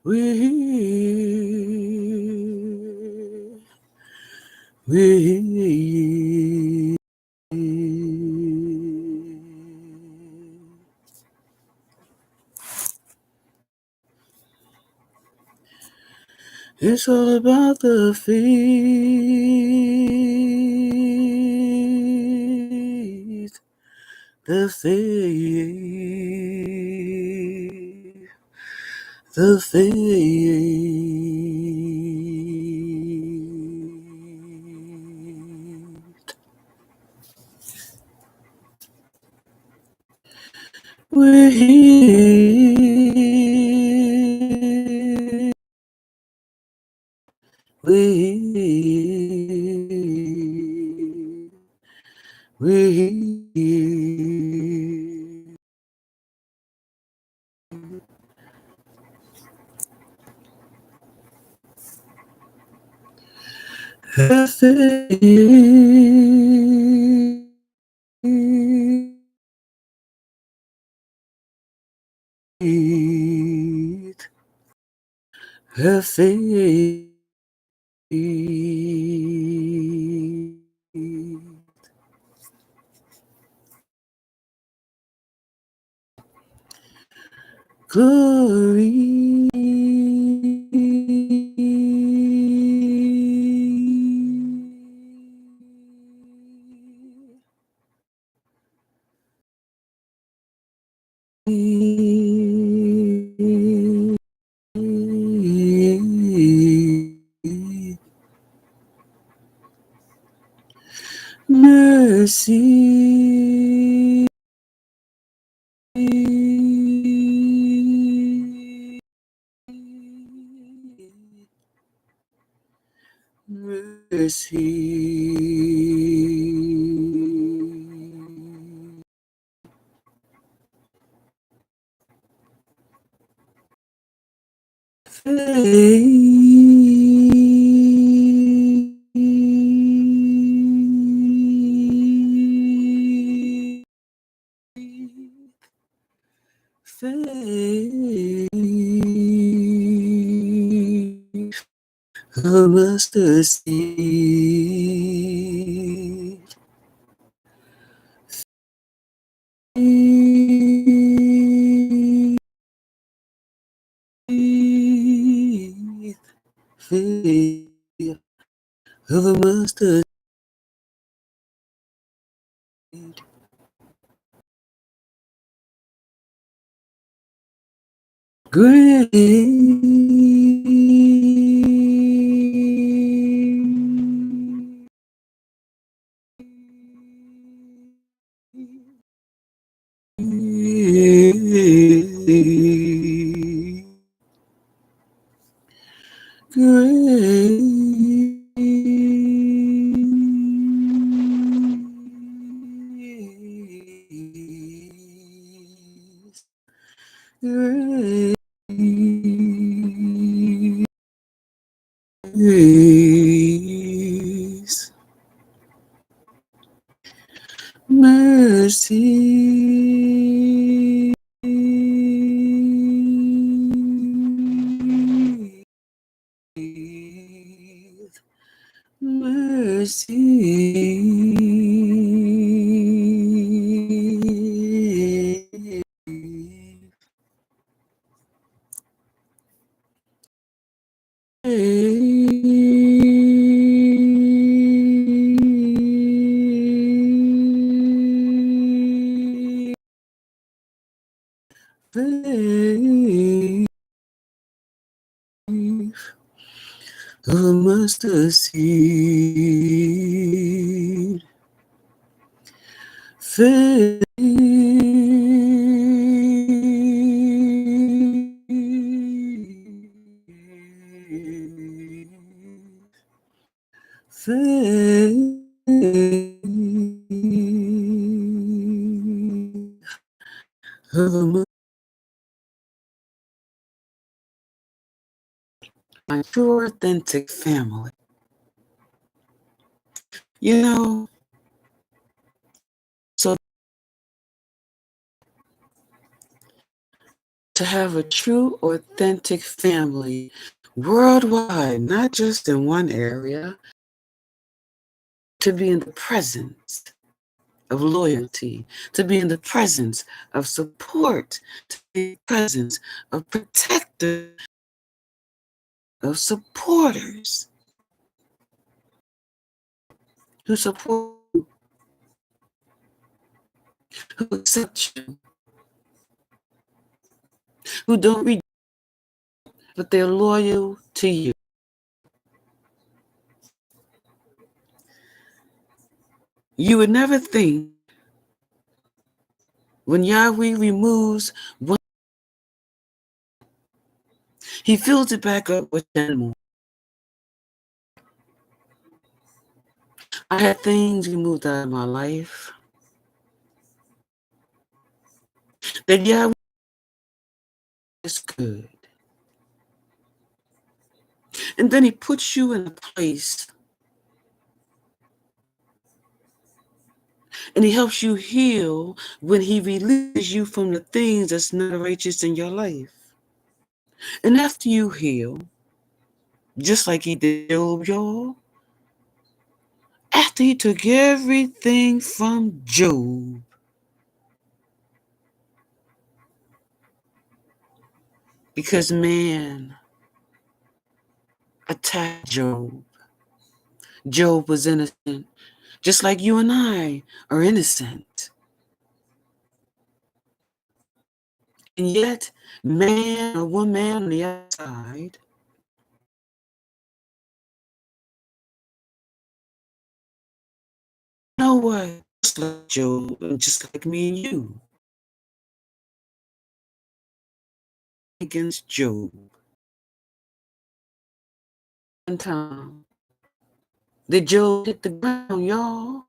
We're here. We're here. It's all about the faith. The faith. The faith. We're here. We're here. We're here. Have faith. Have faith. Glory. Mercy. Mercy. Faith, a mustard seed. Faith of a mustard seed. Grace. Grace. Mercy. Mercy. Faith of a mustard seed. Faith. My true authentic family. You know, so to have a true, authentic family worldwide, not just in one area, to be in the presence of loyalty, to be in the presence of support, to be in the presence of protectors, of supporters who support you, who accept you, who don't reject, but they're loyal to you. You would never think when Yahweh removes one, he fills it back up with 10 more. I had things removed out of my life that Yahweh is good. And then he puts you in a place and he helps you heal when he releases you from the things that's not righteous in your life. And after you heal, just like he did Job, y'all, after he took everything from Job, because man attacked Job. Job was innocent, just like you and I are innocent. And yet, man or woman on the outside know what? Just like Job, and just like me and you, against Job. One time, did Job hit the ground, y'all?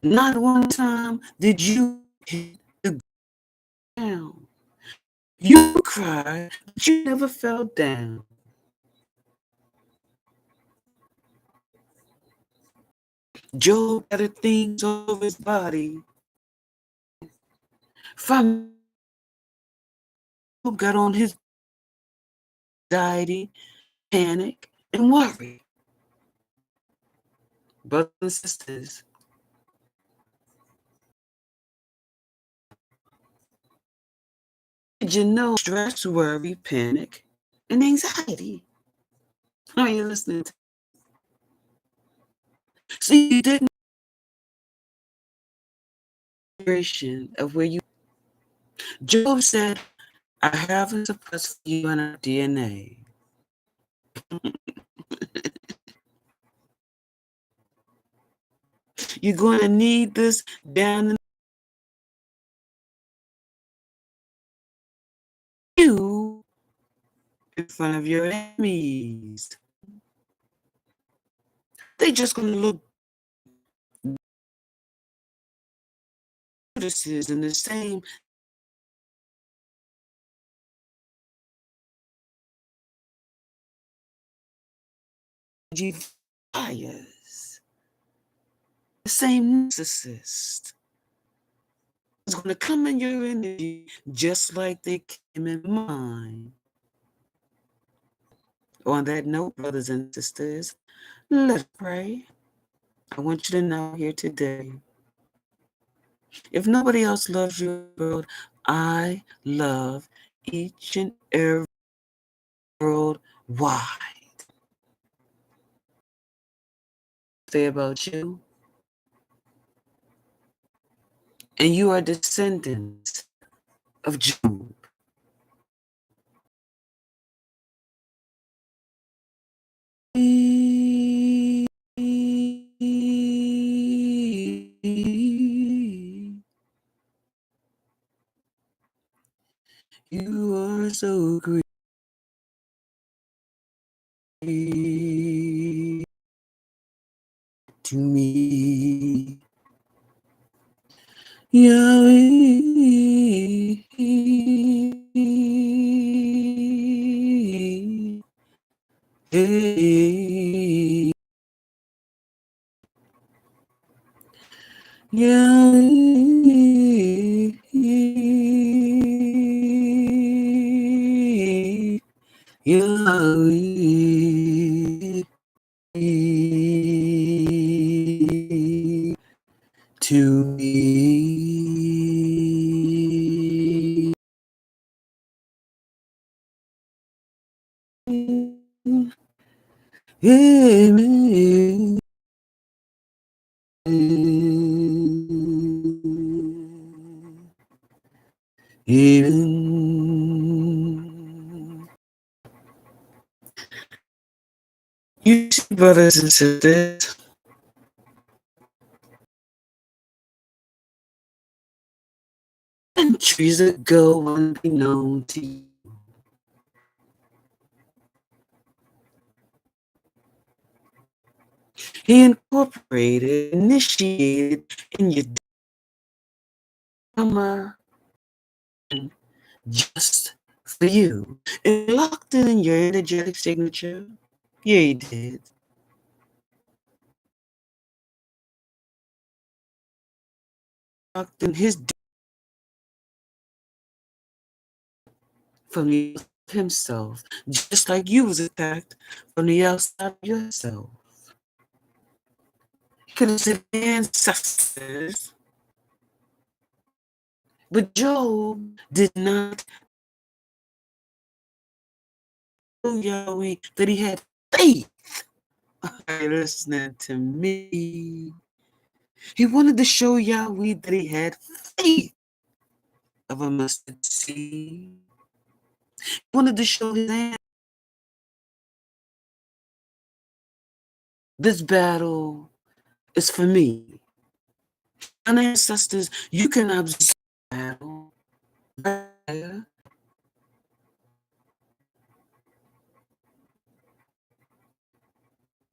Not one time did you hit the ground. You cried, but you never fell down. Job had the things over his body. From Job got on his anxiety, panic, and worry. Brothers and sisters, did you know stress, worry, panic, and anxiety? Are you listening to? See, you didn't of where you. Job said, I haven't suppressed for you in our DNA. You're going to need this down in you in front of your enemies. They're just going to look Judases in the same fires, the same narcissist is going to come in your energy just like they came in mine. On that note, brothers and sisters, let's pray. I want you to know here today, if nobody else loves you, world, I love each and every worldwide. Say about you, and you are descendants of Job. You are so great to me, Yahweh. Hey, Yahweh. Yahweh, to me. Amen. Amen. You see, brothers and sisters, centuries ago, unbeknown to you, he incorporated, initiated in your drama just for you. And locked it in your energetic signature. Yeah, he did. Locked in his from the himself, just like you was attacked from the outside of yourself. Could have said ancestors, but Job did not tell Yahweh that he had faith. Are you listening to me? He wanted to show Yahweh that he had faith of a mustard seed. He wanted to show his hand. This battle is for me. And ancestors, you can observe the battle right there.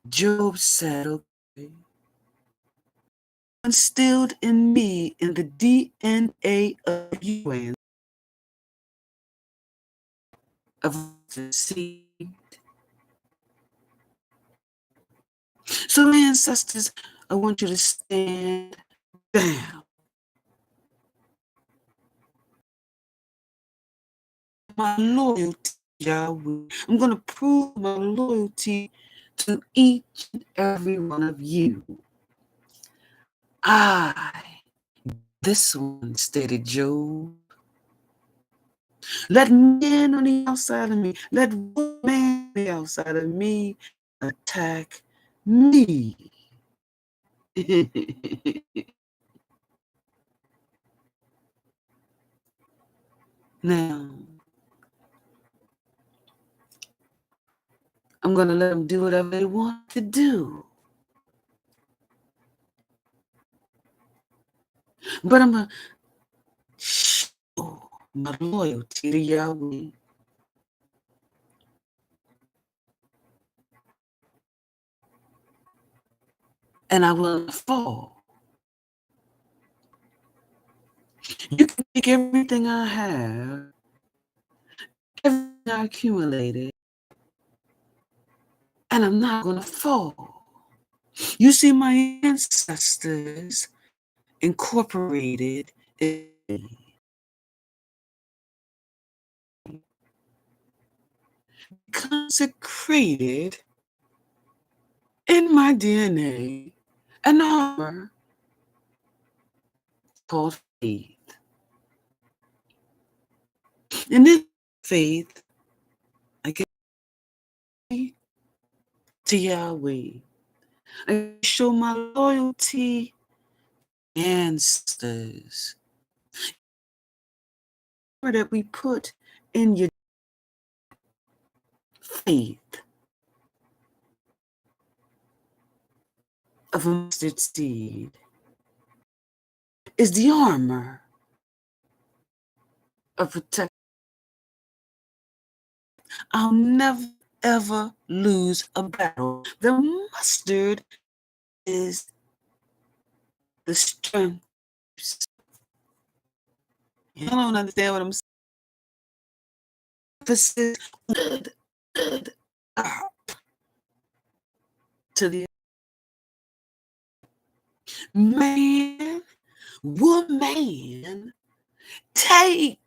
Job said, okay, instilled in me in the DNA of you of the seed. So, ancestors, I want you to stand down. My loyalty, Yahweh. I'm going to prove my loyalty to each and every one of you. This one, stated Job. Let man on the outside of me, let man on the outside of me attack me. Now, I'm going to let them do whatever they want to do. But I'm going to show my loyalty to Yahweh. And I will fall. You can take everything I have, everything I accumulated, and I'm not going to fall. You see, my ancestors incorporated it, consecrated in my DNA an armor called faith. And in faith, I get to Yahweh. I show my loyalty to ancestors. That we put in your faith of a mustard seed is the armor of protection. I'll never ever lose a battle. The mustard is the strength. You don't understand what I'm saying. Emphasis to the man, woman, take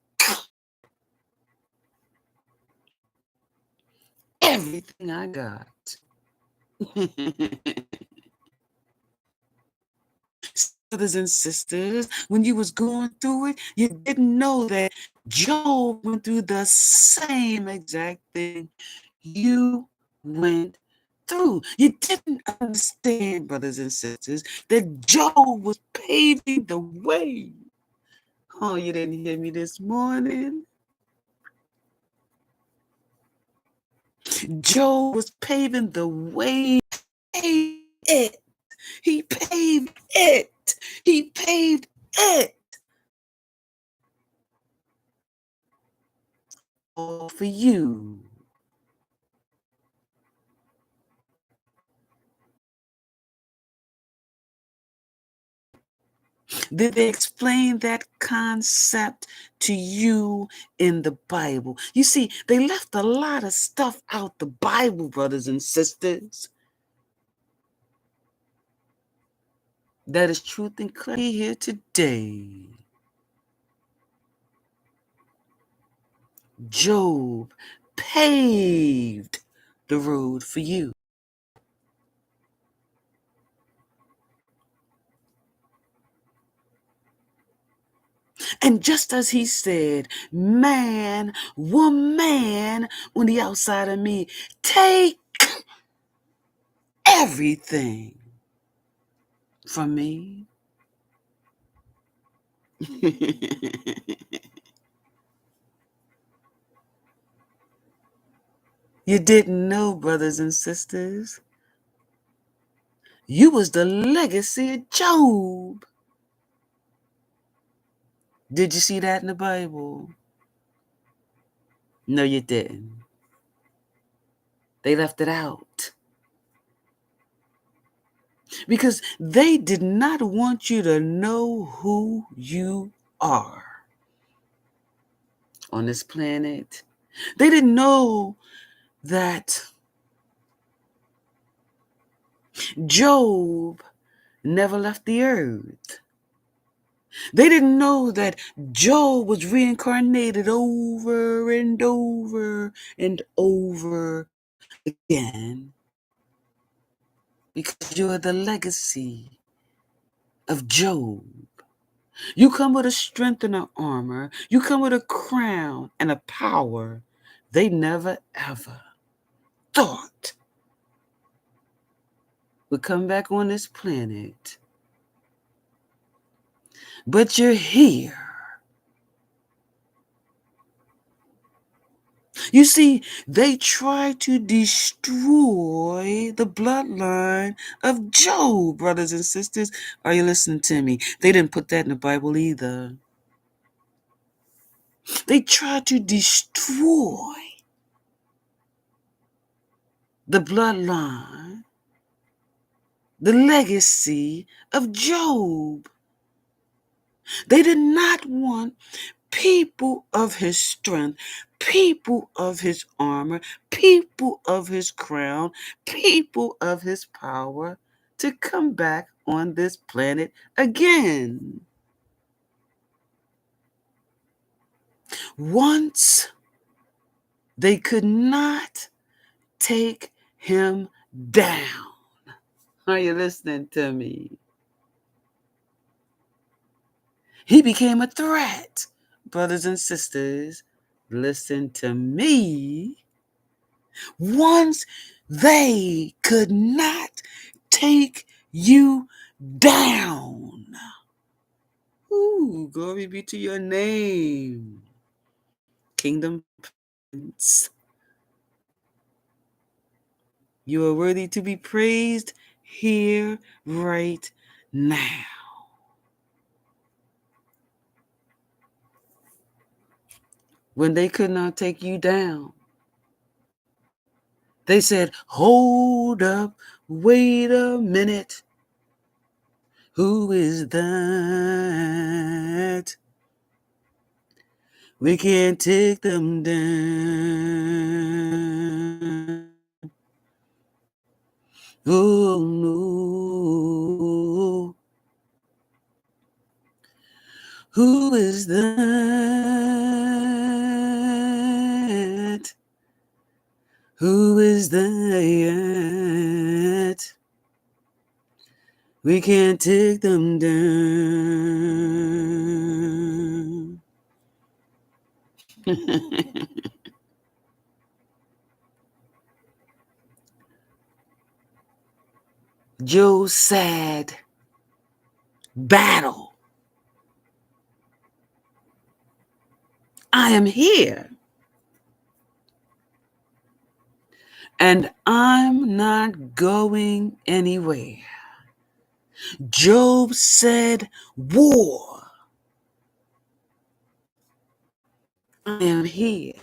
everything I got. Brothers and sisters, when you was going through it, you didn't know that Job went through the same exact thing you went through. You didn't understand, brothers and sisters, that Job was paving the way. Oh, you didn't hear me this morning? Job was paving the way. He paved it. He paved it. He paved it. All for you. Did they explain that concept to you in the Bible? You see, they left a lot of stuff out the Bible, brothers and sisters. That is truth and clarity here today. Job paved the road for you. And just as he said, man, woman on the outside of me, take everything from me. You didn't know, brothers and sisters. You was the legacy of Job. Did you see that in the Bible? No, you didn't. They left it out. Because they did not want you to know who you are on this planet. They didn't know that Job never left the earth. They didn't know that Job was reincarnated over and over and over again, because you're the legacy of Job. You come with a strength and an armor. You come with a crown and a power they never ever thought would come back on this planet. But you're here. You see, they tried to destroy the bloodline of Job, brothers and sisters. Are you listening to me? They didn't put that in the Bible either. They tried to destroy the bloodline, the legacy of Job. They did not want people of his strength, people of his armor, people of his crown, people of his power to come back on this planet again. Once they could not take him down. Are you listening to me? He became a threat. Brothers and sisters, listen to me. Once they could not take you down. Ooh, glory be to your name, Kingdom Prince. You are worthy to be praised here, right now. When they could not take you down, they said, hold up, wait a minute. Who is that? We can't take them down. Oh no. Who is that? Who is that? We can't take them down. Joe said, battle. I am here. And I'm not going anywhere. Job said, war. I am here.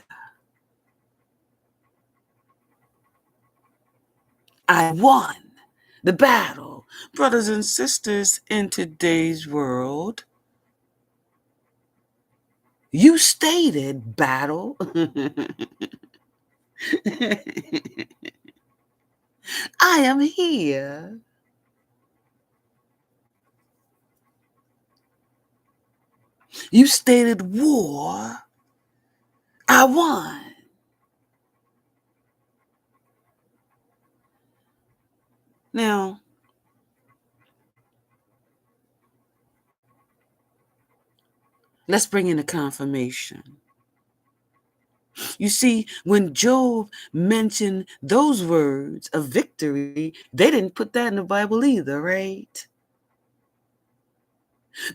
I won the battle. Brothers and sisters, in today's world, you stated battle. I am here. You stated war. I won. Now, let's bring in a confirmation. You see, when Job mentioned those words of victory, they didn't put that in the Bible either, right?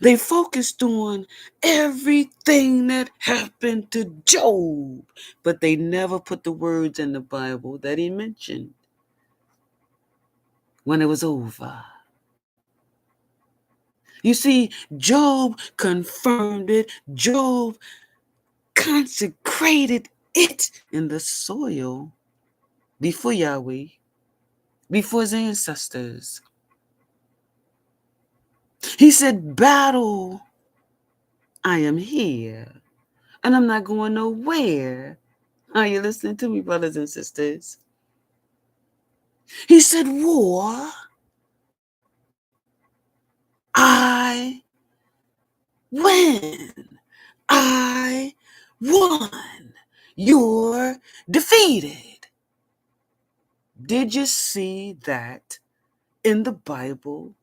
They focused on everything that happened to Job, but they never put the words in the Bible that he mentioned when it was over. You see, Job confirmed it. Job consecrated it in the soil before Yahweh, before his ancestors. He said, battle, I am here, and I'm not going nowhere. Are you listening to me, brothers and sisters? He said, war, I win. I won. You're defeated. Did you see that in the Bible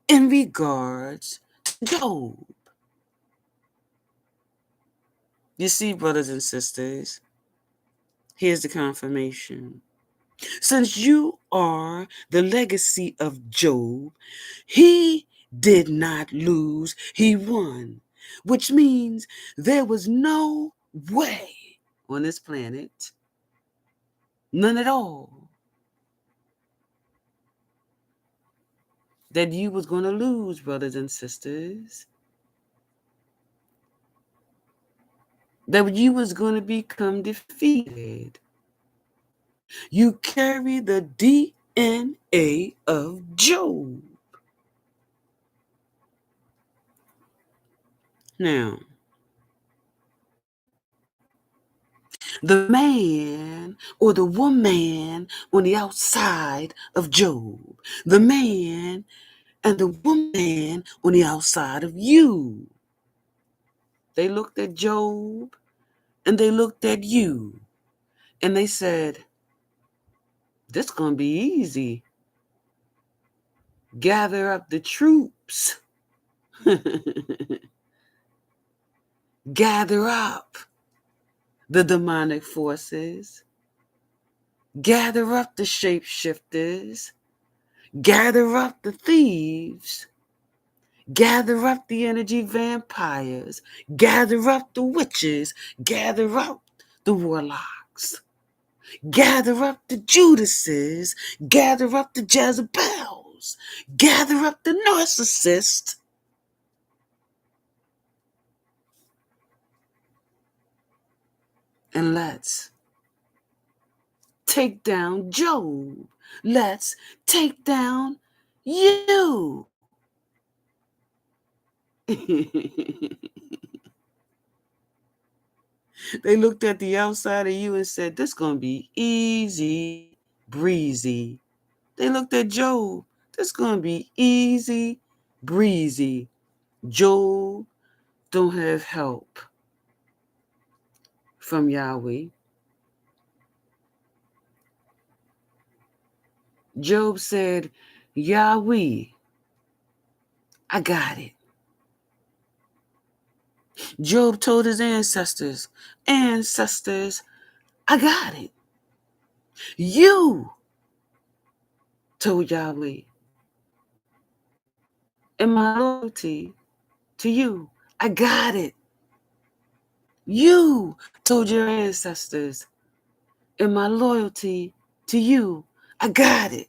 in regards to Job? You see, brothers and sisters, here's the confirmation. Since you are the legacy of Job, he did not lose, he won, which means there was no way on this planet, none at all, that you was going to lose, brothers and sisters, that you was going to become defeated. You carry the DNA of Job. Now, the man or the woman on the outside of Job, the man and the woman on the outside of you. They looked at Job and they looked at you and they said, this is going to be easy. Gather up the troops. Gather up the demonic forces. Gather up the shapeshifters. Gather up the thieves. Gather up the energy vampires. Gather up the witches. Gather up the warlocks. Gather up the Judases. Gather up the Jezebels. Gather up the narcissists. And let's take down Job. Let's take down you. They looked at the outside of you and said, this is going to be easy breezy. They looked at Job. This is going to be easy breezy. Job don't have help from Yahweh. Job said, Yahweh, I got it. Job told his ancestors, I got it. You told Yahweh, in my loyalty to you, I got it. You told your ancestors, in my loyalty to you, I got it.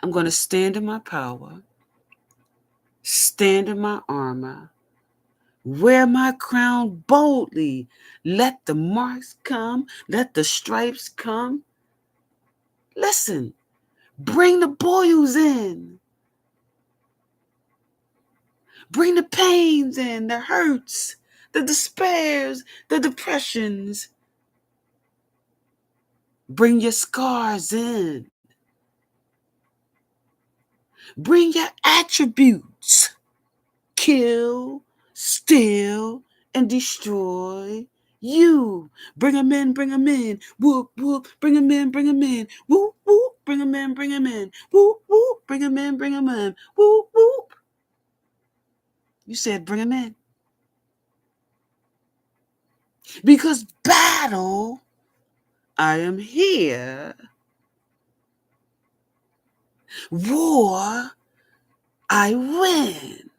I'm going to stand in my power, stand in my armor, wear my crown boldly. Let the marks come, let the stripes come. Listen, bring the boils in. Bring the pains in, the hurts, the despairs, the depressions. Bring your scars in. Bring your attributes. Kill, steal, and destroy you. Bring them in, bring them in. Whoop, whoop, bring them in, bring them in. Whoop, whoop, bring them in, bring them in. Whoop, whoop, bring them in, bring them in. Whoop, whoop. You said bring them in. Because battle, I am here. War, I win.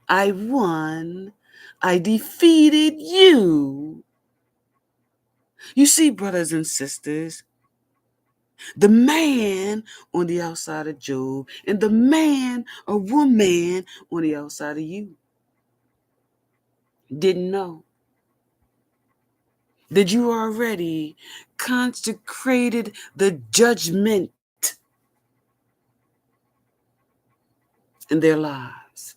I won. I defeated you. You see, brothers and sisters, the man on the outside of Job and the man or woman on the outside of you didn't know that you already consecrated the judgment in their lives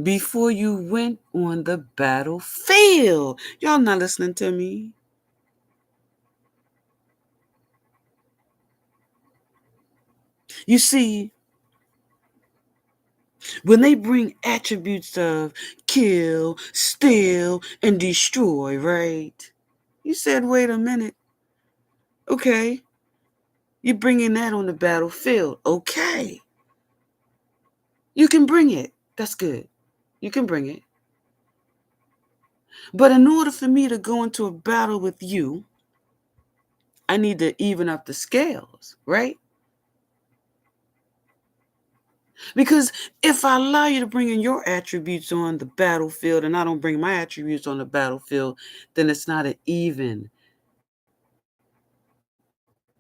before you went on the battlefield. Y'all not listening to me? You see, when they bring attributes of kill, steal, and destroy, right? You said, wait a minute. Okay. You're bringing that on the battlefield. Okay. You can bring it. That's good. You can bring it. But in order for me to go into a battle with you, I need to even up the scales, right? Because if I allow you to bring in your attributes on the battlefield and I don't bring my attributes on the battlefield, then it's not an even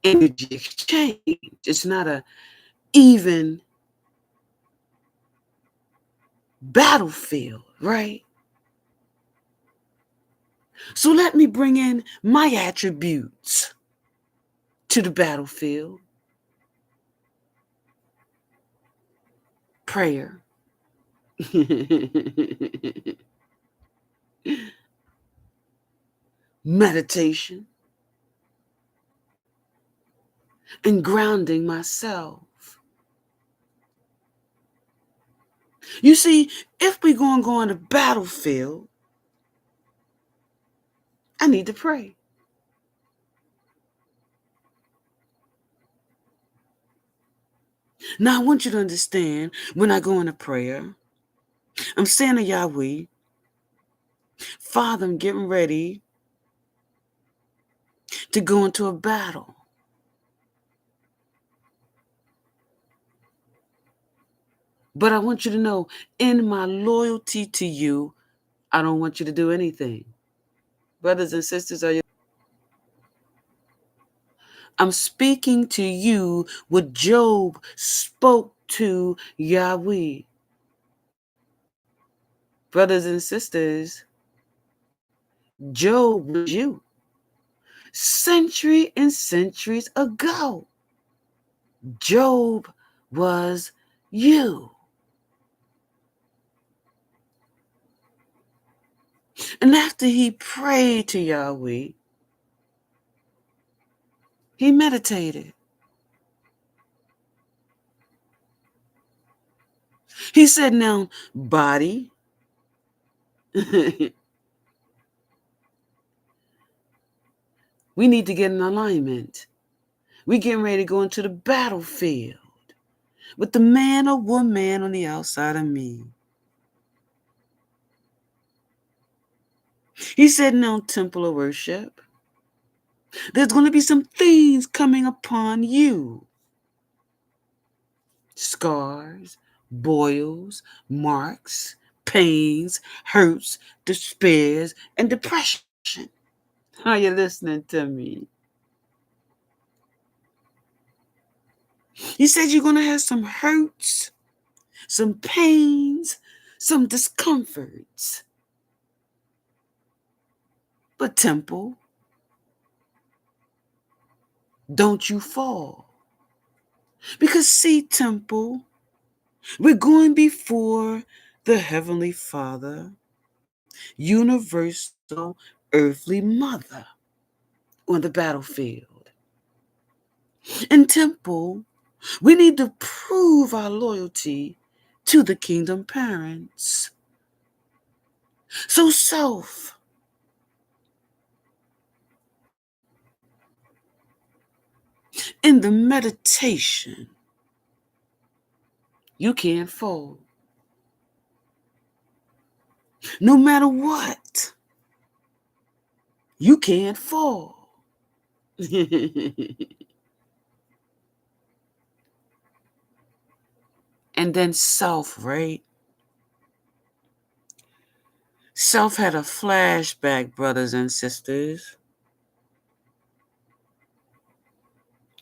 energy exchange. It's not an even battlefield, right? So let me bring in my attributes to the battlefield. Prayer. Meditation. And grounding myself. You see, if we're going to go on the battlefield, I need to pray. Now, I want you to understand, when I go into prayer, I'm saying to Yahweh, Father, I'm getting ready to go into a battle. But I want you to know, in my loyalty to you, I don't want you to do anything. Brothers and sisters, I'm speaking to you what Job spoke to Yahweh. Brothers and sisters, Job was you. Century and centuries ago, Job was you. And after he prayed to Yahweh, he meditated. He said, now, body, We need to get in alignment. We getting ready to go into the battlefield with the man or woman on the outside of me. He said, no temple of worship. There's going to be some things coming upon you. Scars, boils, marks, pains, hurts, despairs, and depression. Are you listening to me? He said you're going to have some hurts, some pains, some discomforts. But temple, don't you fall. Because see, temple, we're going before the Heavenly Father, universal earthly mother on the battlefield. In temple, we need to prove our loyalty to the kingdom parents. So self, in the meditation, you can't fall. No matter what, you can't fall. And then self, right? Self had a flashback, brothers and sisters,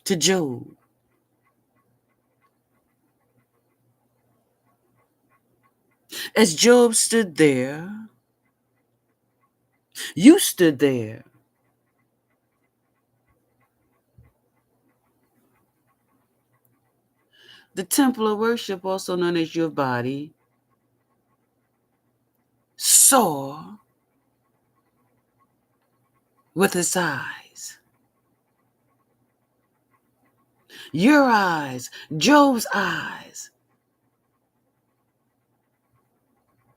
to Job. As Job stood there, you stood there. The temple of worship, also known as your body, saw with its eyes. Your eyes, Job's eyes,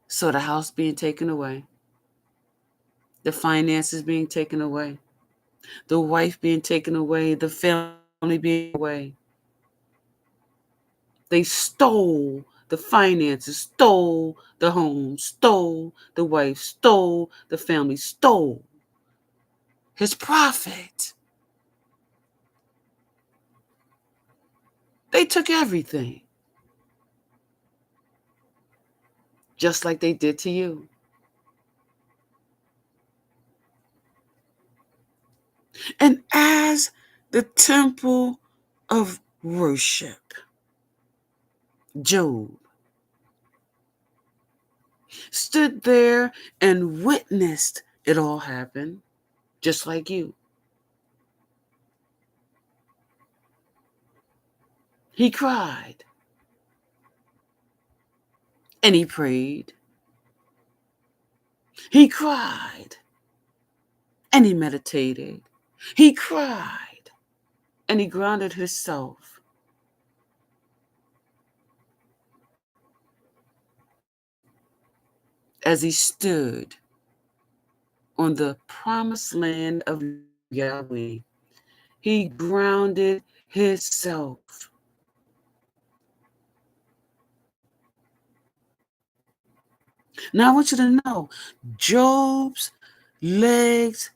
saw the house being taken away, the finances being taken away, the wife being taken away, the family being away. They stole the finances, stole the home, stole the wife, stole the family, stole his prophet. They took everything, just like they did to you. And as the temple of worship, Job stood there and witnessed it all happen, just like you. He cried and he prayed. He cried and he meditated. He cried and he grounded himself. As he stood on the promised land of Yahweh, he grounded himself. Now I want you to know, Job's legs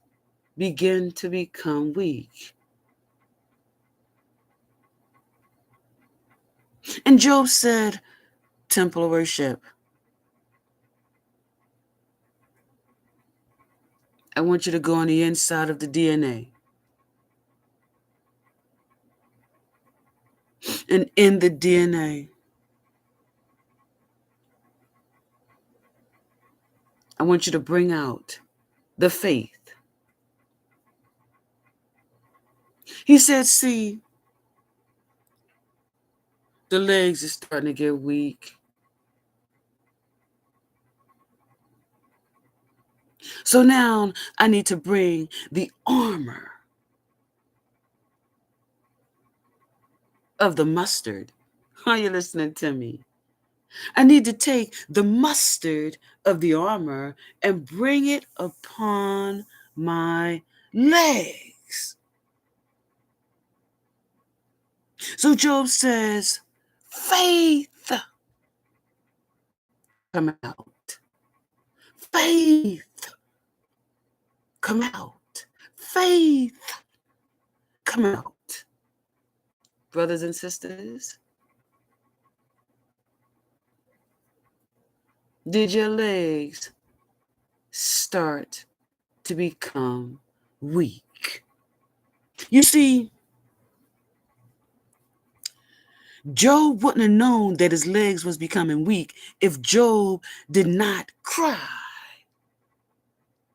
began to become weak. And Job said, temple of worship, I want you to go on the inside of the DNA. And in the DNA, I want you to bring out the faith. He said, see, the legs are starting to get weak. So now I need to bring the armor of the mustard. Are you listening to me? I need to take the mustard of the armor and bring it upon my legs. legs. So Job says, faith, come out. Faith, come out. Faith, come out. Brothers and sisters, did your legs start to become weak? You see, Job wouldn't have known that his legs was becoming weak if Job did not cry.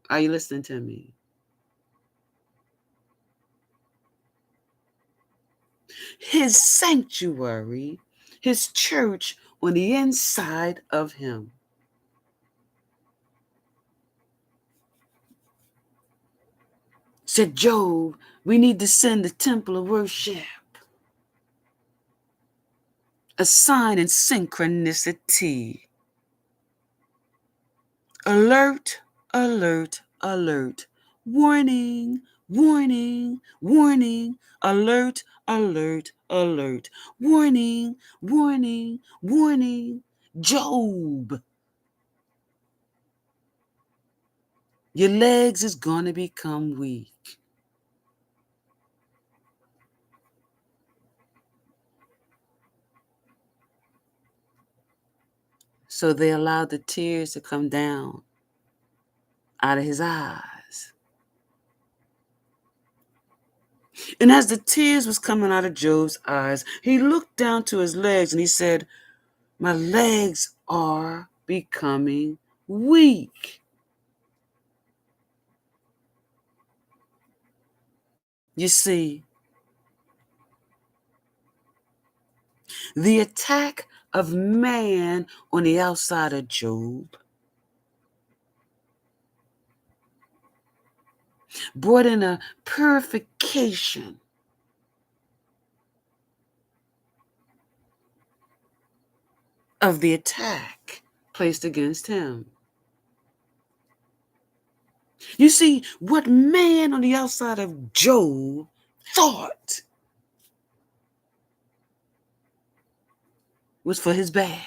Are you listening to me? His sanctuary, his church on the inside of him. Said Job, we need to send the temple of worship. A sign and synchronicity. Alert, alert, alert. Warning, warning, warning. Alert, alert, alert. Warning, warning, warning. Job, your legs is going to become weak. So they allowed the tears to come down out of his eyes. And as the tears was coming out of Job's eyes, he looked down to his legs and he said, my legs are becoming weak. You see, the attack of man on the outside of Job brought in a purification of the attack placed against him. You see, what man on the outside of Job thought was for his bad.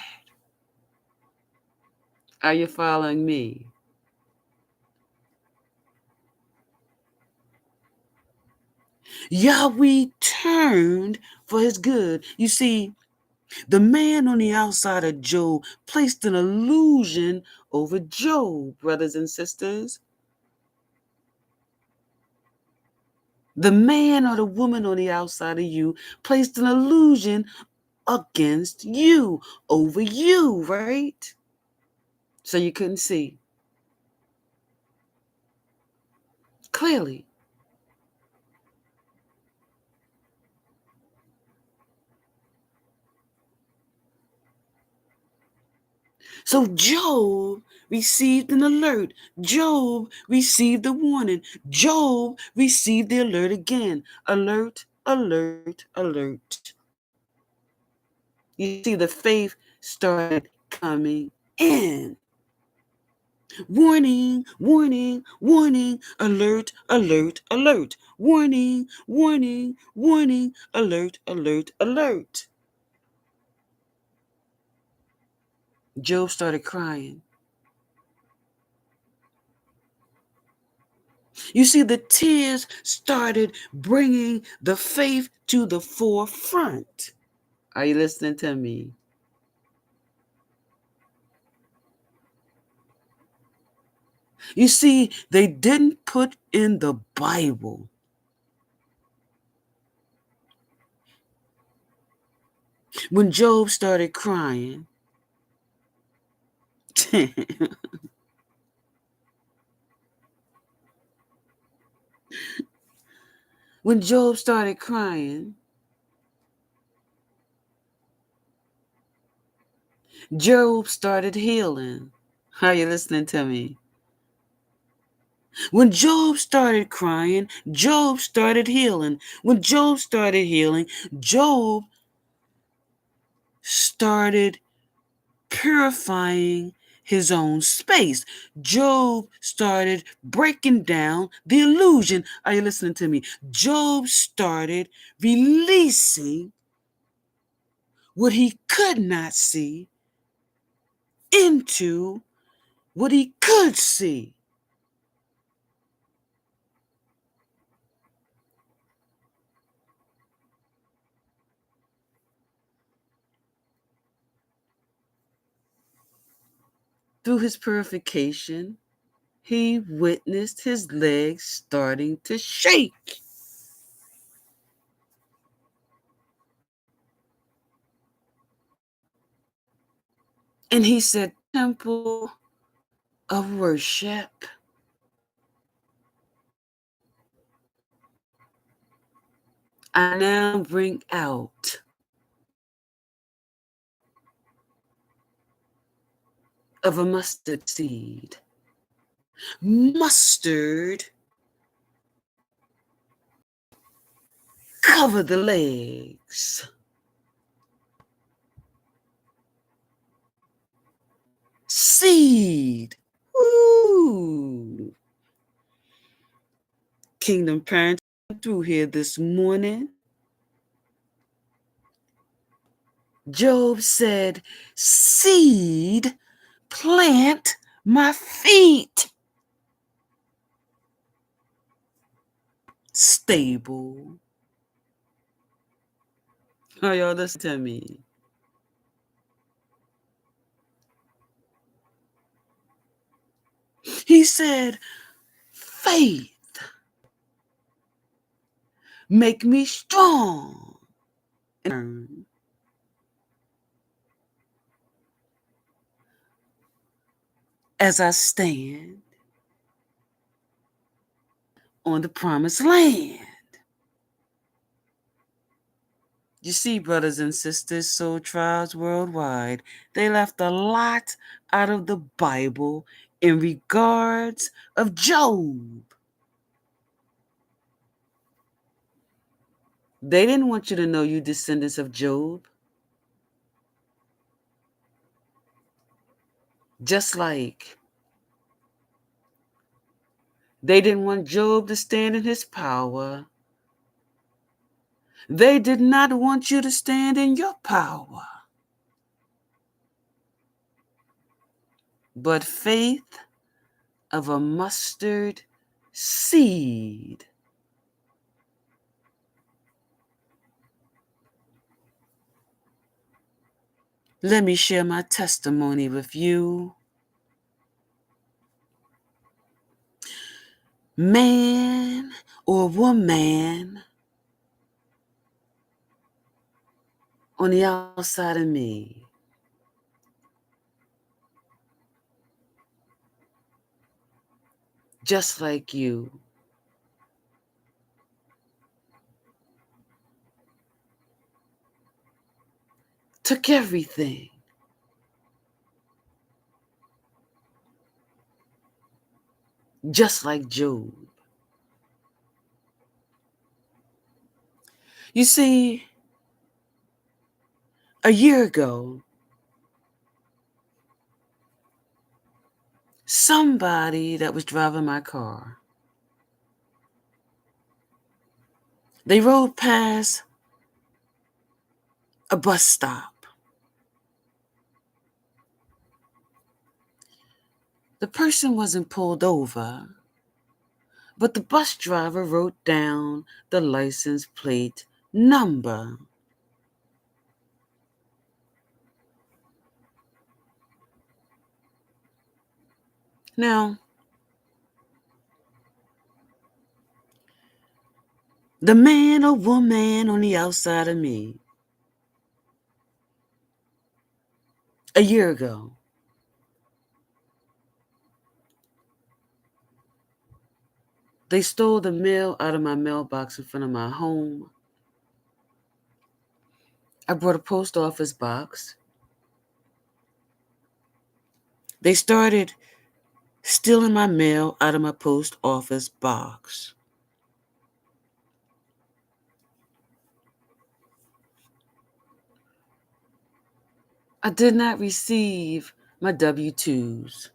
Are you following me? Yahweh turned for his good. You see, the man on the outside of Job placed an illusion over Job, brothers and sisters. The man or the woman on the outside of you placed an illusion against you, over you, right? So you couldn't see clearly. So Job received an alert. Job received a warning. Job received the alert again. Alert, alert, alert. You see, the faith started coming in. Warning, warning, warning, alert, alert, alert. Warning, warning, warning, alert, alert, alert. Job started crying. You see, the tears started bringing the faith to the forefront. Are you listening to me? You see, they didn't put in the Bible when Job started crying. When Job started crying, Job started healing. Are you listening to me? When Job started crying, Job started healing. When Job started healing, Job started purifying his own space. Job started breaking down the illusion. Are you listening to me? Job started releasing what he could not see into what he could see. Through his purification, he witnessed his legs starting to shake. And he said, temple of worship, I now bring out of a mustard seed. Mustard cover the legs. Seed. Ooh. Kingdom parents through here this morning. Job said, seed plant my feet. Stable. Oh, y'all listen to me. He said, faith make me strong. As I stand on the promised land. You see, brothers and sisters, soul tribes worldwide, they left a lot out of the Bible in regards of Job. They didn't want you to know you descendants of Job. Just like they didn't want Job to stand in his power. They did not want you to stand in your power. But faith of a mustard seed. Let me share my testimony with you. Man or woman on the outside of me just like you, took everything, just like Job. You see, a year ago, somebody that was driving my car, they rode past a bus stop. The person wasn't pulled over, but the bus driver wrote down the license plate number. Now, the man or woman on the outside of me, a year ago, they stole the mail out of my mailbox in front of my home. I brought a post office box. They started stealing my mail out of my post office box. I did not receive my W-2s.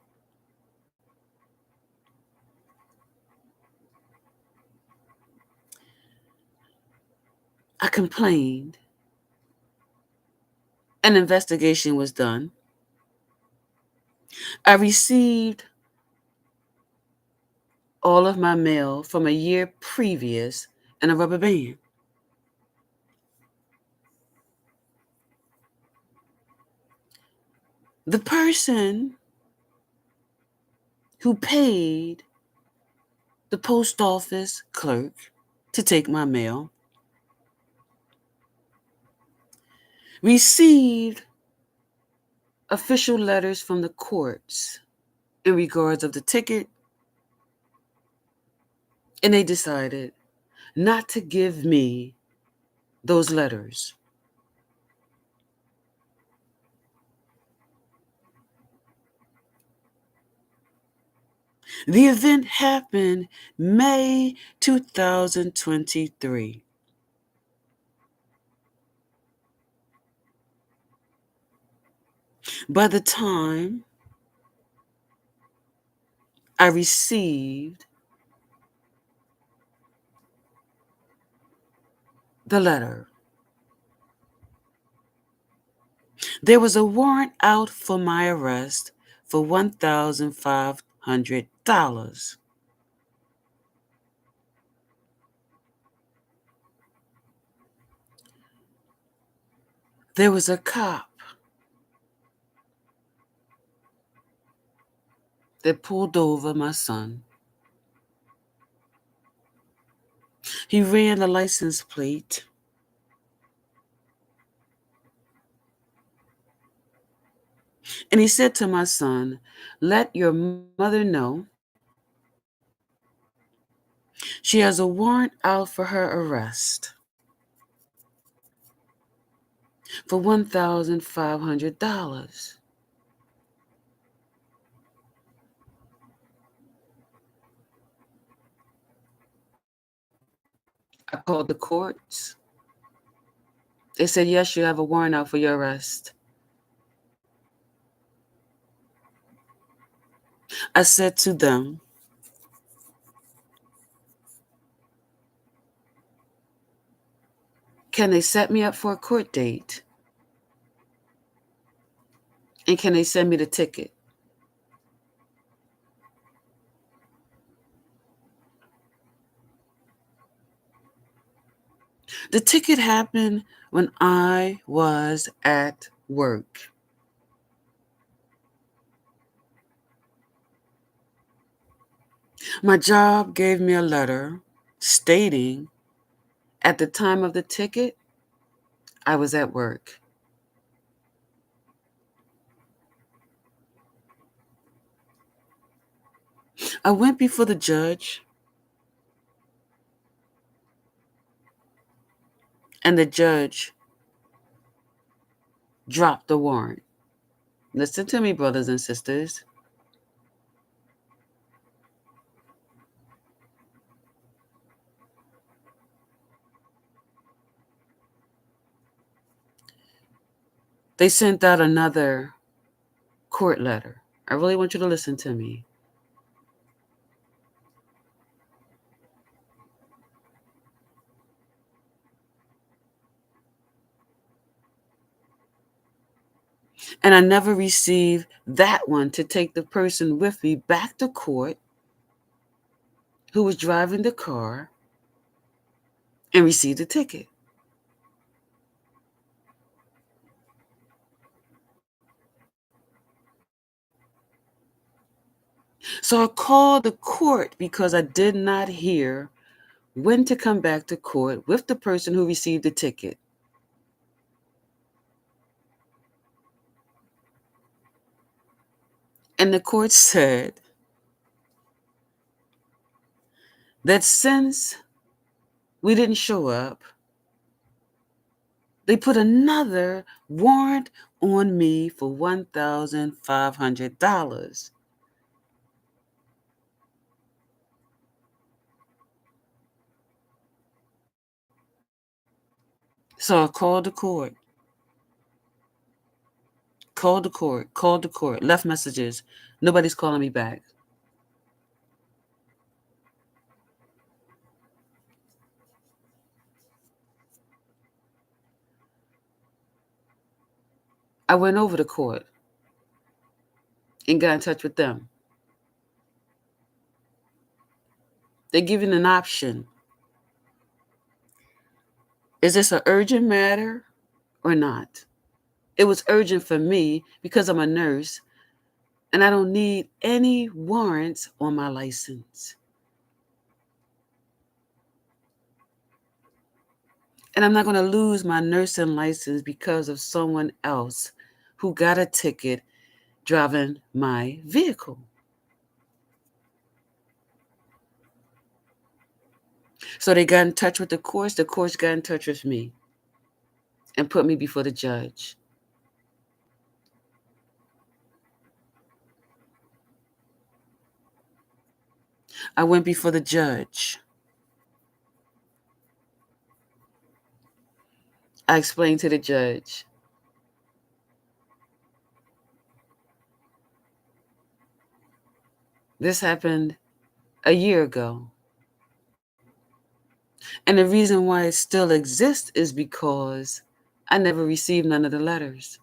I complained. An investigation was done. I received all of my mail from a year previous in a rubber band. The person who paid the post office clerk to take my mail received official letters from the courts in regards of the ticket, and they decided not to give me those letters. The event happened May 2023. By the time I received the letter, there was a warrant out for my arrest for $1,500. There was a cop that pulled over my son. He ran the license plate. And he said to my son, "Let your mother know she has a warrant out for her arrest for $1,500. I called the courts. They said, "Yes, you have a warrant out for your arrest." I said to them, "Can they set me up for a court date? And can they send me the ticket?" The ticket happened when I was at work. My job gave me a letter stating at the time of the ticket, I was at work. I went before the judge, and the judge dropped the warrant. Listen to me, brothers and sisters. They sent out another court letter. I really want you to listen to me. And I never received that one to take the person with me back to court who was driving the car and received the ticket. So I called the court because I did not hear when to come back to court with the person who received the ticket. And the court said that since we didn't show up, they put another warrant on me for $1,500. So I called the court. Called the court, left messages. Nobody's calling me back. I went over to court and got in touch with them. They're giving an option. Is this an urgent matter or not? It was urgent for me because I'm a nurse and I don't need any warrants on my license. And I'm not going to lose my nursing license because of someone else who got a ticket driving my vehicle. So they got in touch with the courts got in touch with me and put me before the judge. I went before the judge. I explained to the judge, this happened a year ago. And the reason why it still exists is because I never received none of the letters.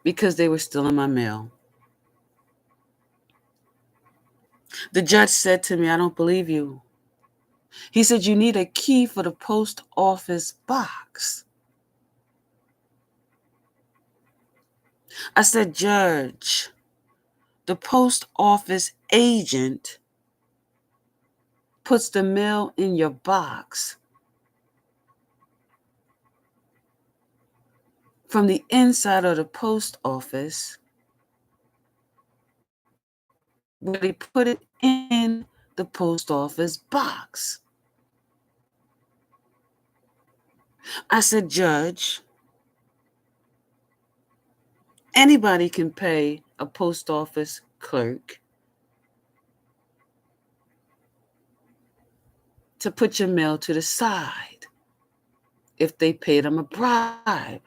Because they were still in my mail. The judge said to me, I don't believe you. He said, you need a key for the post office box. I said, Judge, the post office agent puts the mail in your box from the inside of the post office where they put it in the post office box. I said, Judge, anybody can pay a post office clerk to put your mail to the side if they pay them a bribe.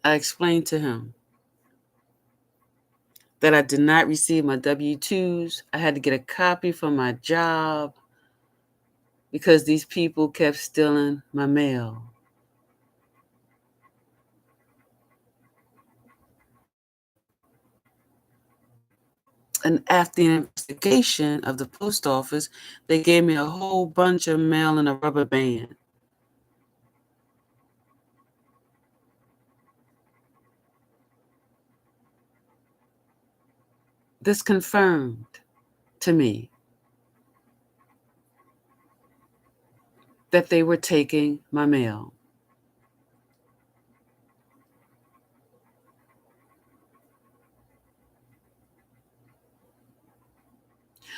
I explained to him that I did not receive my W-2s. I had to get a copy from my job because these people kept stealing my mail. And after the investigation of the post office, they gave me a whole bunch of mail in a rubber band. This confirmed to me that they were taking my mail.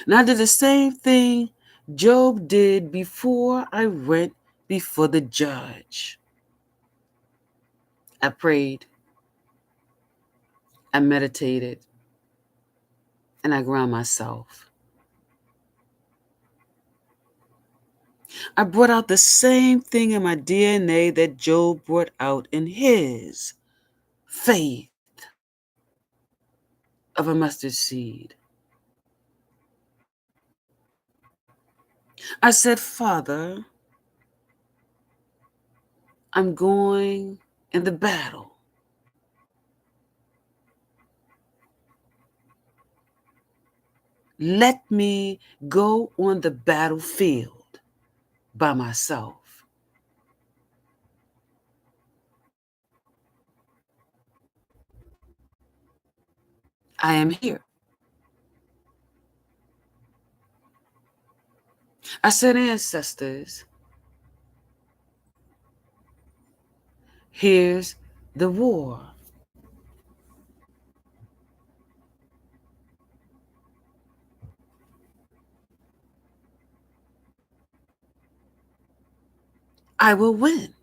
And I did the same thing Job did before I went before the judge. I prayed, I meditated, and I ground myself. I brought out the same thing in my DNA that Job brought out in his faith of a mustard seed. I said, Father, I'm going in the battle. Let me go on the battlefield by myself. I am here. I said, ancestors, here's the war. I will win.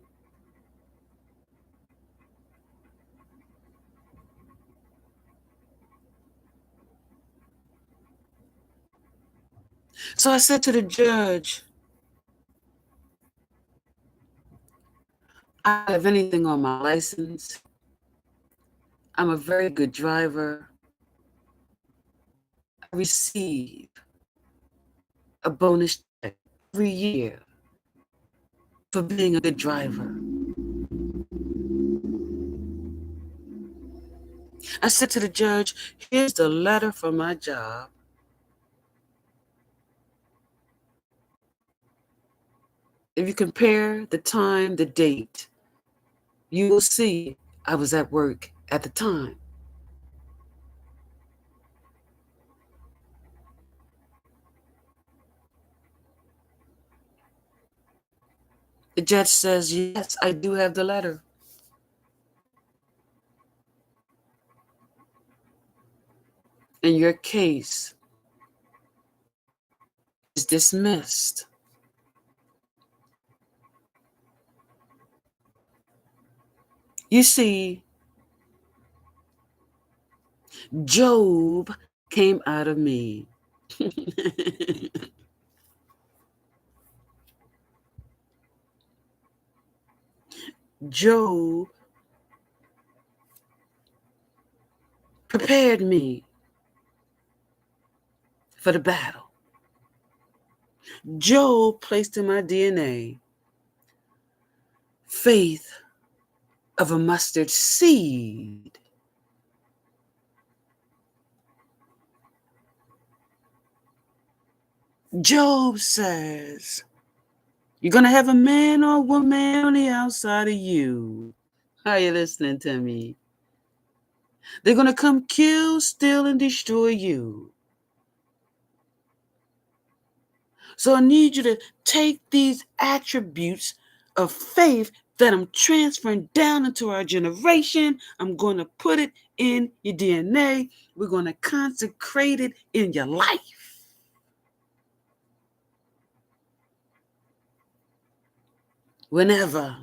So I said to the judge, I don't have anything on my license. I'm a very good driver. I receive a bonus check every year for being a good driver. I said to the judge, here's the letter for my job. If you compare the time, the date, you will see I was at work at the time. The judge says, yes, I do have the letter. And your case is dismissed. You see, Job came out of me. Job prepared me for the battle. Job placed in my DNA faith of a mustard seed. Job says, you're going to have a man or a woman on the outside of you. Are you listening to me? They're going to come kill, steal, and destroy you. So I need you to take these attributes of faith that I'm transferring down into our generation. I'm going to put it in your DNA. We're going to consecrate it in your life. Whenever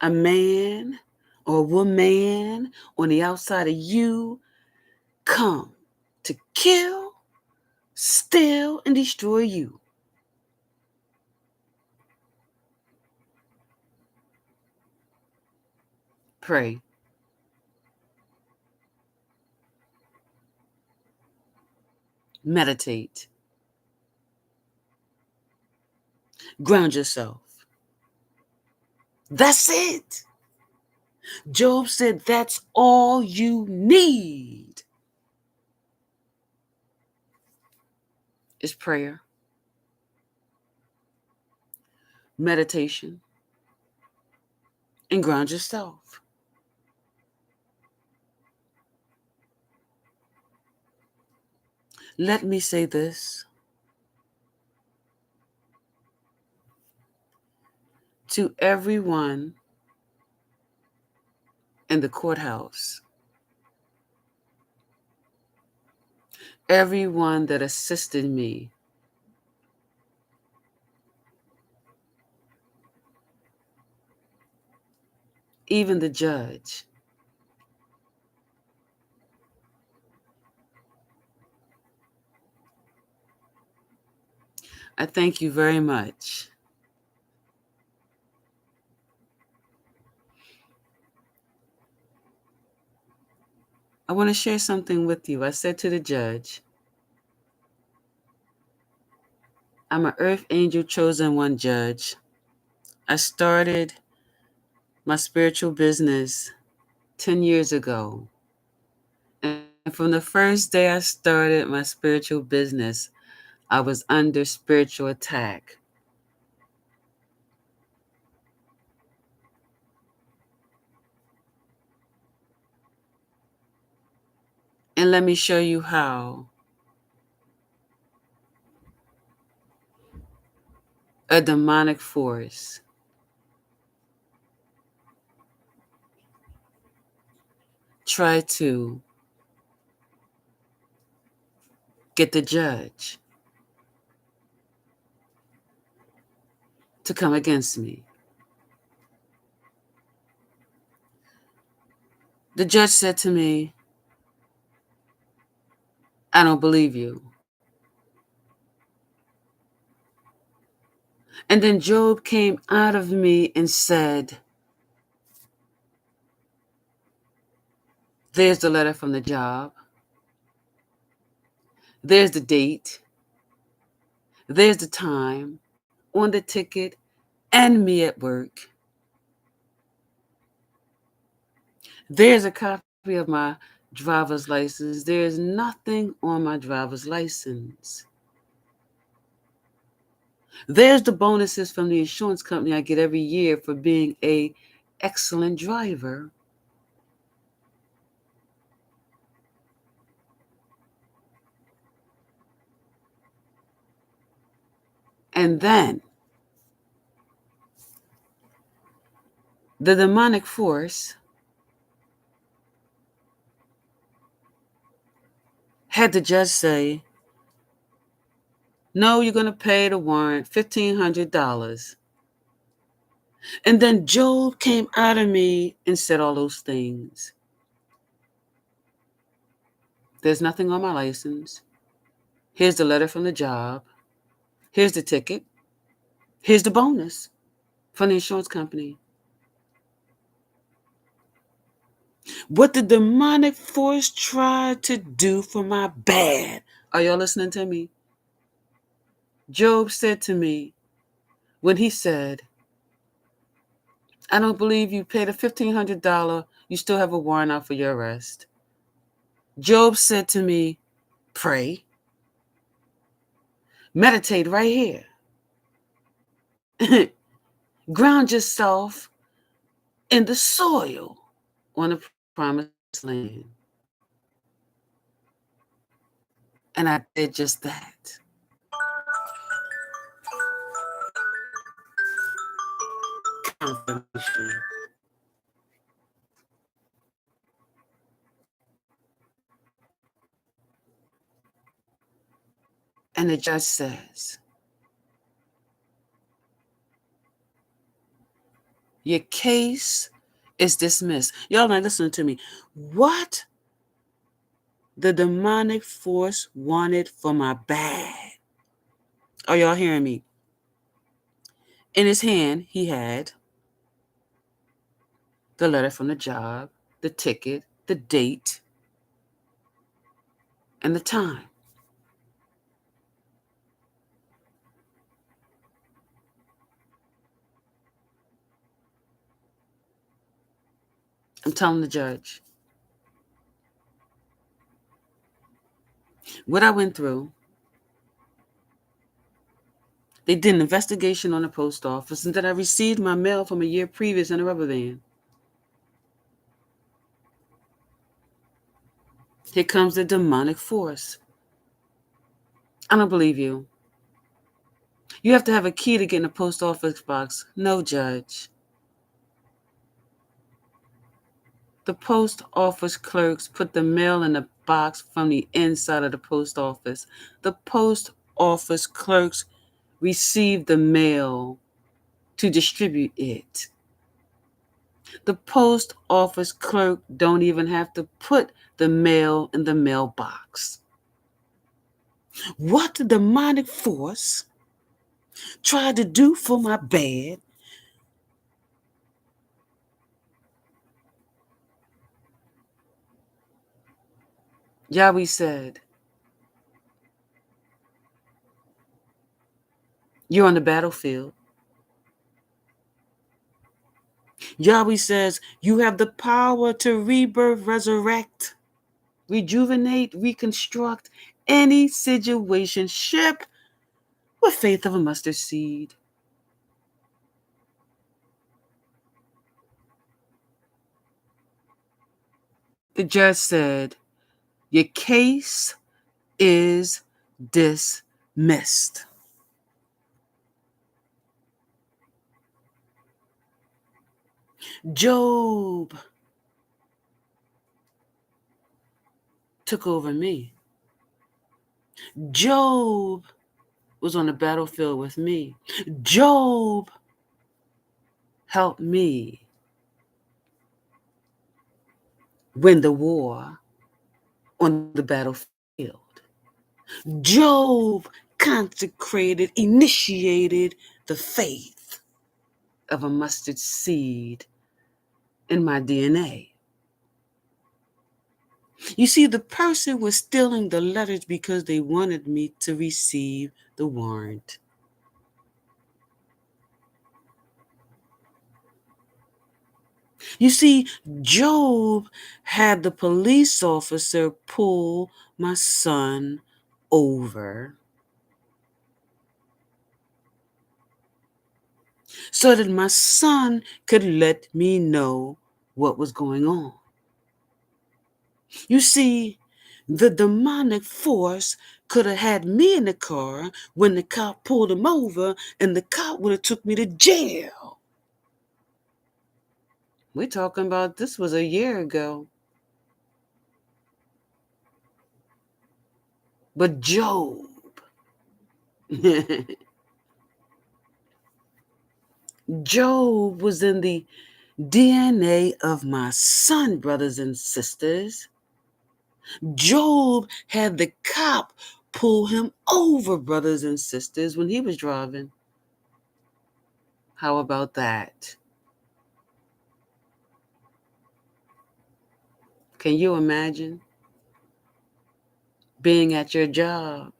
a man or a woman on the outside of you come to kill, steal, and destroy you, pray. Meditate. Ground yourself. That's it. Job said that's all you need is prayer, meditation, and ground yourself. Let me say this to everyone in the courthouse, everyone that assisted me, even the judge. I thank you very much. I want to share something with you. I said to the judge, I'm an Earth Angel Chosen One judge. I started my spiritual business 10 years ago. And from the first day I started my spiritual business, I was under spiritual attack. And let me show you how. A demonic force tried to get the judge to come against me. The judge said to me, I don't believe you. And then Job came out of me and said, there's the letter from the job. There's the date. There's the time on the ticket and me at work. There's a copy of my driver's license. There's nothing on my driver's license. There's the bonuses from the insurance company I get every year for being an excellent driver. And then the demonic force had the judge say, no, you're going to pay the warrant $1,500. And then Job came out of me and said all those things. There's nothing on my license. Here's the letter from the job. Here's the ticket. Here's the bonus from the insurance company. What the demonic force tried to do for my bad. Are y'all listening to me? Job said to me when he said, I don't believe you paid a $1,500. You still have a warrant out for your arrest. Job said to me, pray. Meditate right here. Ground yourself in the soil on the promised land. And I did just that. Confirmation. And the judge says, your case is dismissed. Y'all not listening to me. What the demonic force wanted for my bad. Are y'all hearing me? In his hand, he had the letter from the job, the ticket, the date, and the time. I'm telling the judge what I went through. They did an investigation on the post office and that I received my mail from a year previous in a rubber band. Here comes the demonic force. I don't believe you. You have to have a key to get in the post office box. No, judge. The post office clerks put the mail in the box from the inside of the post office. The post office clerks received the mail to distribute it. The post office clerk don't even have to put the mail in the mailbox. What the demonic force tried to do for my bad, Yahweh said, you're on the battlefield. Yahweh says, you have the power to rebirth, resurrect, rejuvenate, reconstruct any situation ship with faith of a mustard seed. The judge said, your case is dismissed. Job took over me. Job was on the battlefield with me. Job helped me win the war on the battlefield. Job consecrated, initiated the faith of a mustard seed in my DNA. You see, the person was stealing the letters because they wanted me to receive the warrant. You see, Job had the police officer pull my son over so that my son could let me know what was going on. You see, the demonic force could have had me in the car when the cop pulled him over, and the cop would have took me to jail. We're talking about this was a year ago. But Job, Job was in the DNA of my son, brothers and sisters. Job had the cop pull him over, brothers and sisters, when he was driving. How about that? Can you imagine being at your job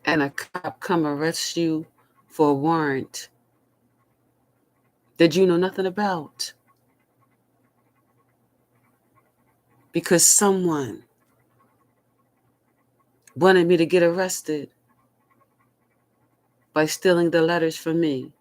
and a cop come arrest you for a warrant that you know nothing about because someone wanted me to get arrested by stealing the letters from me?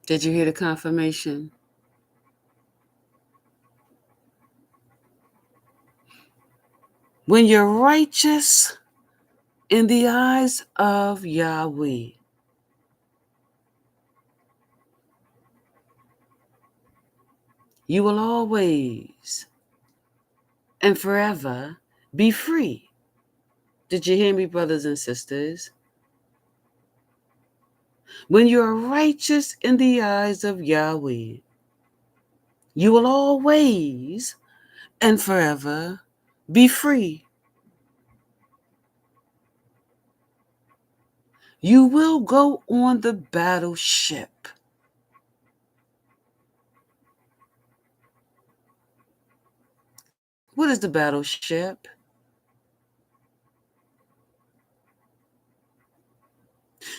Did you hear the confirmation? When you're righteous in the eyes of Yahweh, you will always and forever be free. Did you hear me, brothers and sisters? When you are righteous in the eyes of Yahweh, you will always and forever be free. You will go on the battleship. What is the battleship?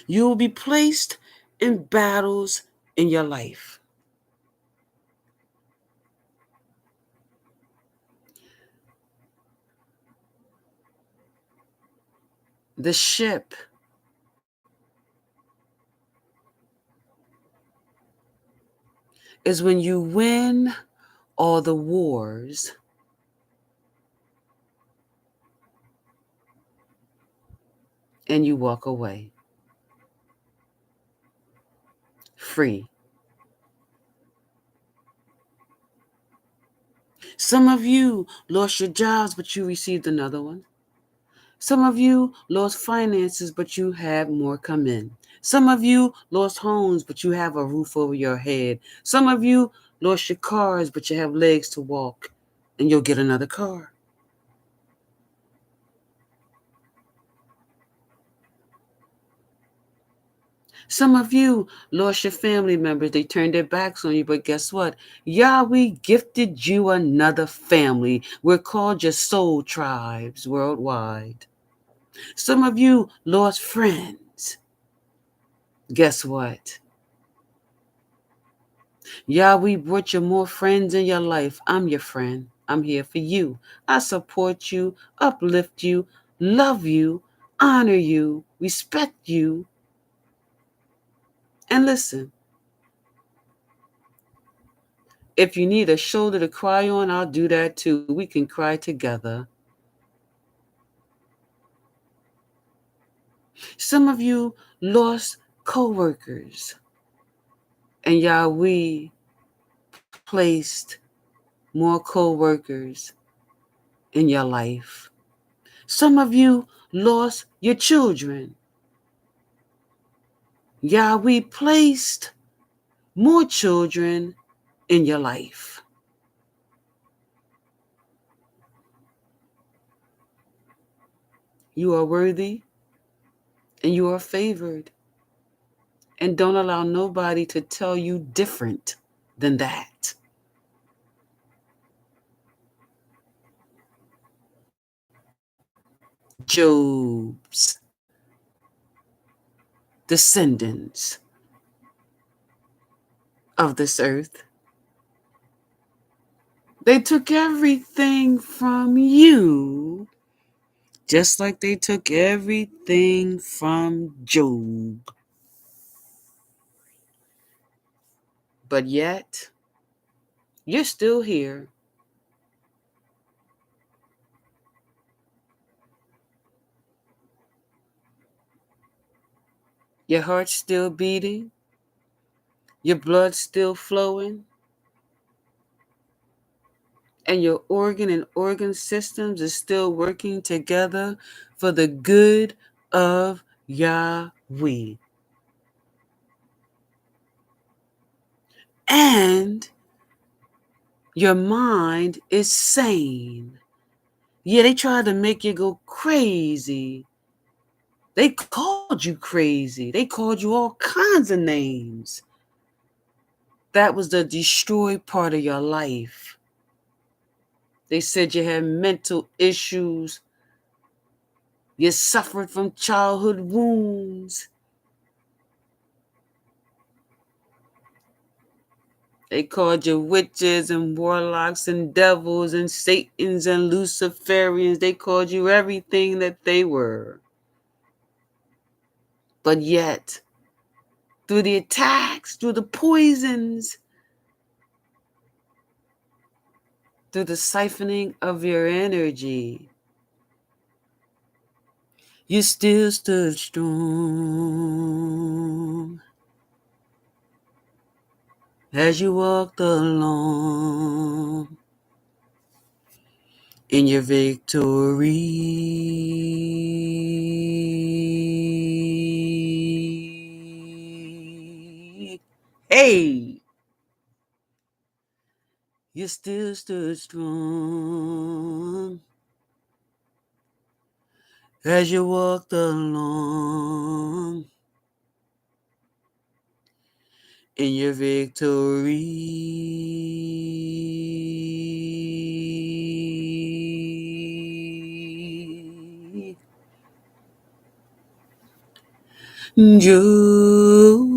You will be placed in battles in your life. The ship is when you win all the wars and you walk away free. Some of you lost your jobs, but you received another one. Some of you lost finances, but you had more come in. Some of you lost homes, but you have a roof over your head. Some of you lost your cars, but you have legs to walk, and you'll get another car. Some of you lost your family members. They turned their backs on you, but guess what? Yahweh gifted you another family. We're called your soul tribes worldwide. Some of you lost friends. Guess what? Yahweh brought you more friends in your life. I'm your friend. I'm here for you. I support you, uplift you, love you, honor you, respect you. And listen, if you need a shoulder to cry on, I'll do that too. We can cry together. Some of you lost co-workers, and Yahweh placed more co-workers in your life. Some of you lost your children, Yahweh placed more children in your life. You are worthy and you are favored. And don't allow nobody to tell you different than that. Job's descendants of this earth, they took everything from you, just like they took everything from Job. But yet, you're still here. Your heart's still beating. Your blood's still flowing. And your organ systems is still working together for the good of Yahweh. And your mind is sane. Yeah, they tried to make you go crazy. They called you crazy. They called you all kinds of names. That was the destroyed part of your life. They said you had mental issues. You suffered from childhood wounds. They called you witches and warlocks and devils and Satans and Luciferians. They called you everything that they were. But yet, through the attacks, through the poisons, through the siphoning of your energy, you still stood strong as you walked along in your victory. Hey, you still stood strong as you walked along in your victory. Joe.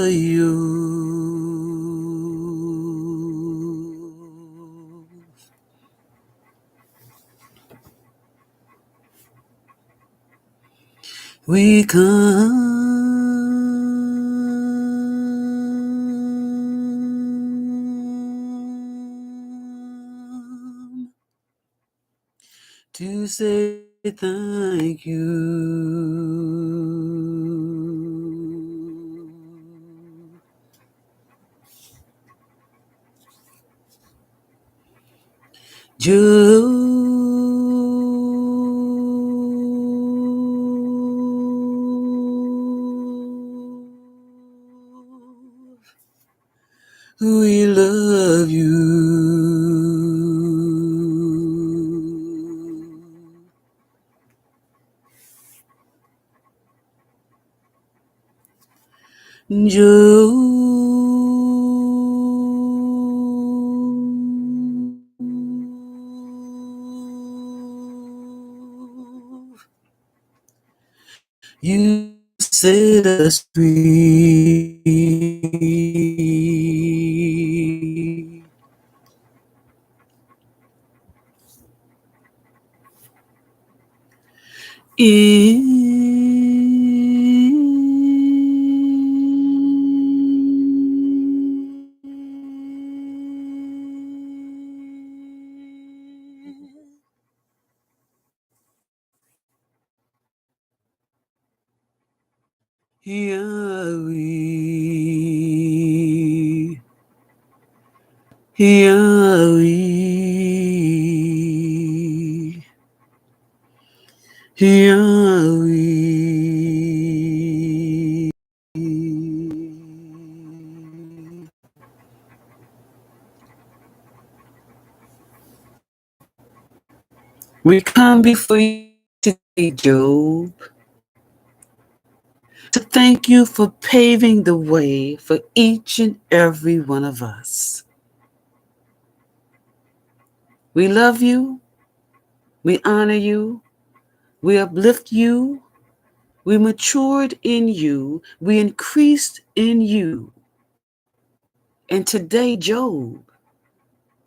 You. We come to say thank you. We love you. Joe. You set us free. Yahweh, Yahweh, Yahweh. We come before you today, Job, to thank you for paving the way for each and every one of us. We love you, we honor you, we uplift you, we matured in you, we increased in you. And today, Job,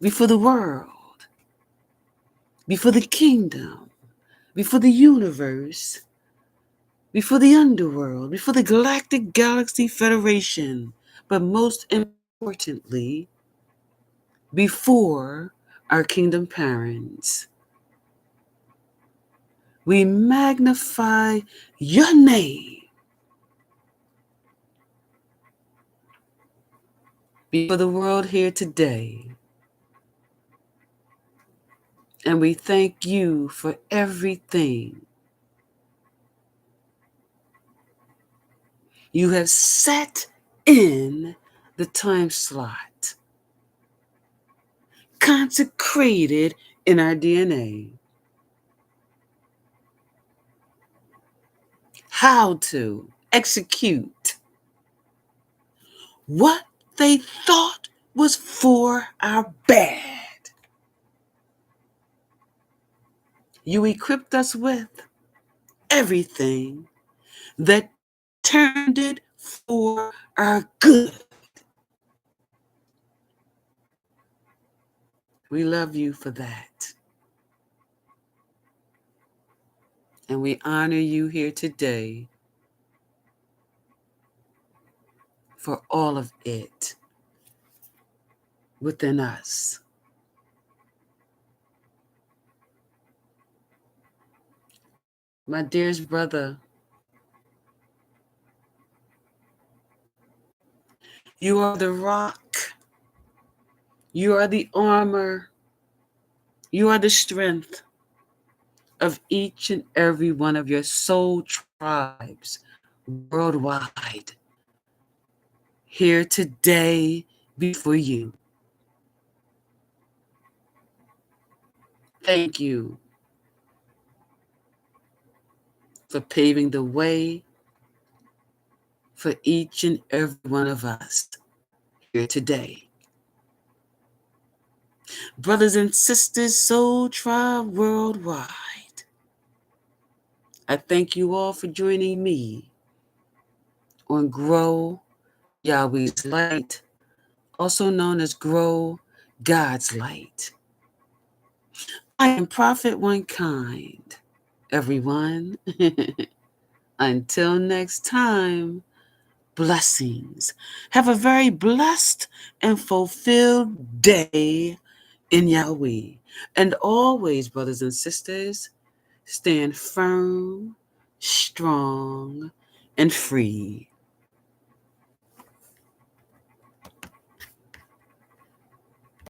before the world, before the kingdom, before the universe, before the underworld, before the Galactic Galaxy Federation, but most importantly, before our kingdom parents, we magnify your name before the world here today. And we thank you for everything you have set in the time slot, consecrated in our DNA. How to execute what they thought was for our bad. You equipped us with everything that turned it for our good. We love you for that. And we honor you here today for all of it within us. My dearest brother, you are the rock, you are the armor, you are the strength of each and every one of your soul tribes worldwide, here today before you. Thank you for paving the way for each and every one of us here today. Brothers and sisters, Soul Tribe worldwide, I thank you all for joining me on Grow Yahweh's Light, also known as Grow God's Light. I am Prophet One Kind, everyone. Until next time, blessings. Have a very blessed and fulfilled day in Yahweh. And always, brothers and sisters, stand firm, strong, and free.